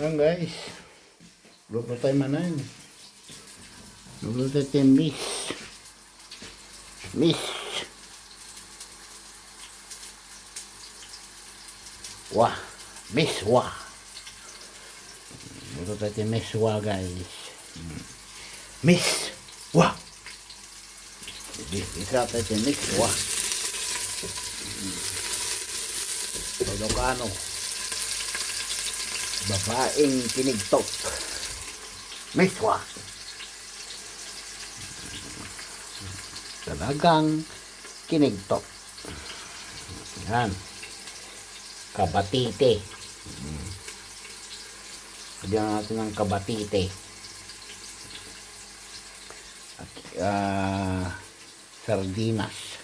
Ayan guys, luto tayo manan. Luto tayo miss wah, miswa. Luto tayo miswa guys. Miswa. Isa tayo miswa. Ilocano. Babaeng kinigtok. Miswa. Talagang kinigtok. Yan. Kabatite. Lagyan natin ng kabatite. At sardinas.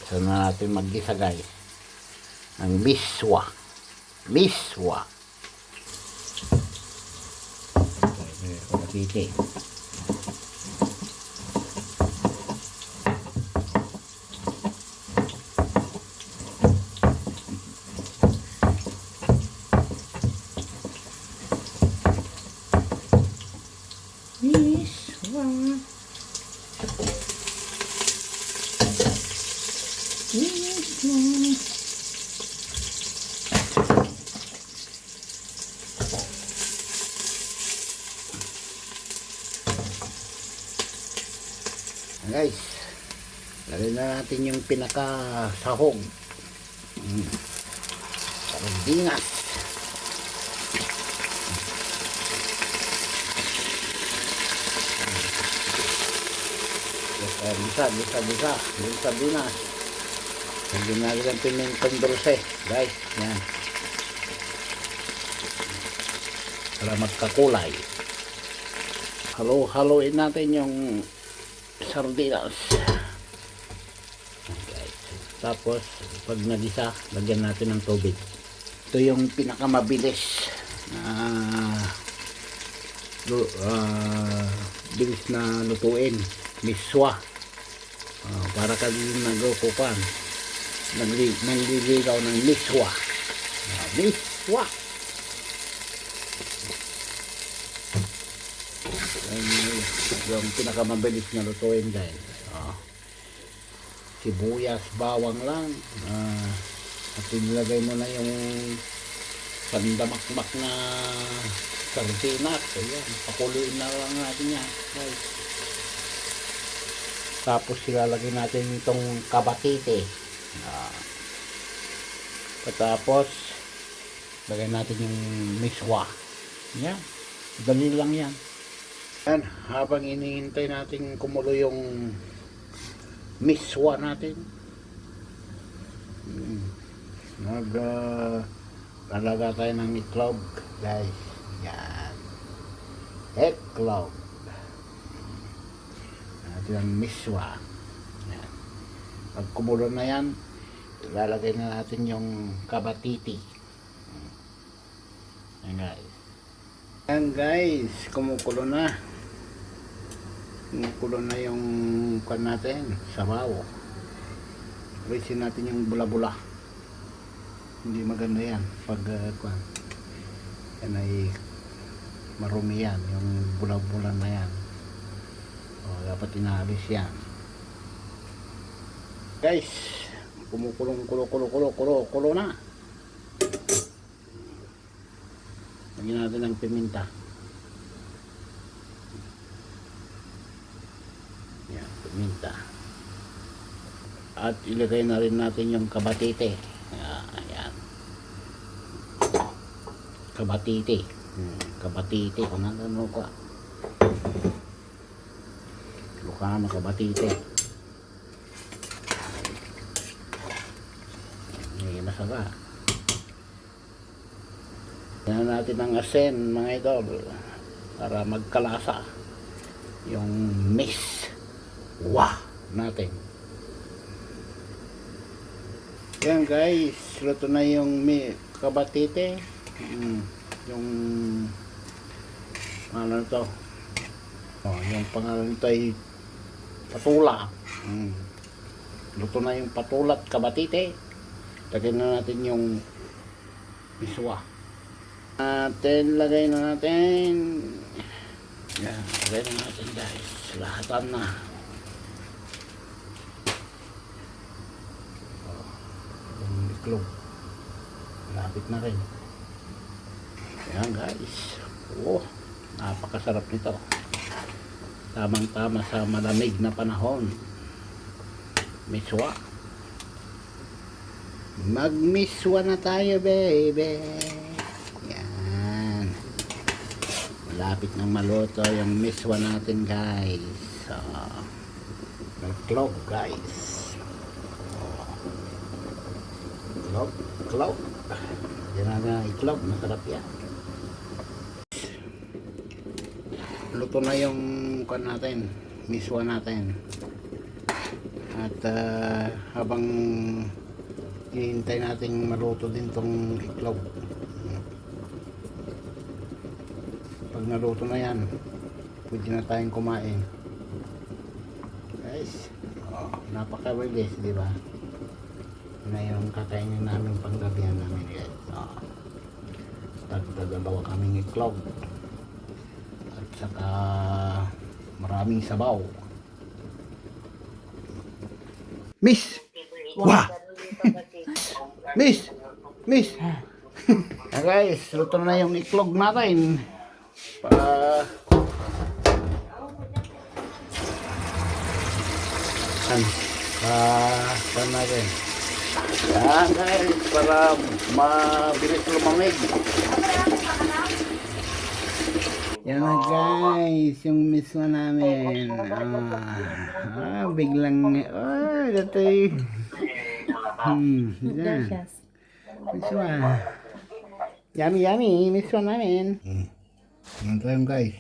Saan na natin mag-gisa guys? Ang miswa. Miswa. Kabatite. Miswa. Miswa. Guys, lagyan na natin yung pinakasahog. Sardinas. Bisa. Yung sardinas. Lagyan natin ang pimentong dulce. Guys, yan. Para magkakulay. Halo-haloin natin yung sardinas. Okay. Tapos pag nagisa, lagyan natin ng tubig. Ito yung pinakamabilis bilis na lutuin, miswa. Para ka din nagkukupan, nangliligaw ng miswa. Miswa. Yung pinakamabilis na lutuin guys. Sibuyas, bawang lang. At ilagay mo na yung pandamakmak na sardinas. Ayan, pakuluin na lang natin yan guys. Tapos ilalagay natin itong kabatite. Tapos lagay natin yung miswa. Yan, dali lang yan. Yan, habang inihintay natin kumulo yung miswa natin, lalaga tayo ng itlog guys. Yan, itlog natin ang miswa. Yan. Pag kumulo na yan, ilalagay na natin yung kabatiti. Yan guys. Yan guys, kumukulo na. Kumukulo na yung kan natin, sabaw. Alisin natin yung bula-bula. Hindi maganda yan pag yan ay marumi yan, yung bula-bula na yan. Dapat inaalis yan. Guys, kumukulong kulo na. Lagyan natin ng piminta. Yan, piminta. At ilagay na rin natin yung kabatite. Ayan. Kabatite. Kabatite. Kung ano ka. Ilocano, kabatite. Ayan, masaka. Yan natin ang asin mga idol para magkalasa yung miswa natin. Yan guys, luto na yung kabatite. Yung ano to, yung pangalan nito ay patula. Luto na yung patula at kabatite. Lagyan na natin yung miswa. Lagay na natin. Yan, lagay na natin guys. Lahatan na. Yung iklog. Lapit na rin. Yan guys. Oh, napakasarap nito. Tamang-tama sa malamig na panahon. Miswa. Magmiswa na tayo, baby. Yan. Malapit nang maluto yung miswa natin, guys. So, iklog, guys. Iklog. Yan na iklog. Masarap yan. Luto na yung kan natin, miswa natin. At habang hihintay nating maluto din tong iklog. Pag naluto na yan, pwede na tayong kumain. Guys, napakabilis, di ba? Na yung kakainin namin panggabihan namin, guys. Dalawa kaming iklog. At saka maraming sabaw. Miss! Wah! Miss! Guys, luto na yung iklog natin. Pa natin. Yan guys, para mabilis lumamig. Yan na guys, yung miswa namin. Biglang, dati. Delicious. Miswa. Yummy, miswa namin. Yan tayo guys.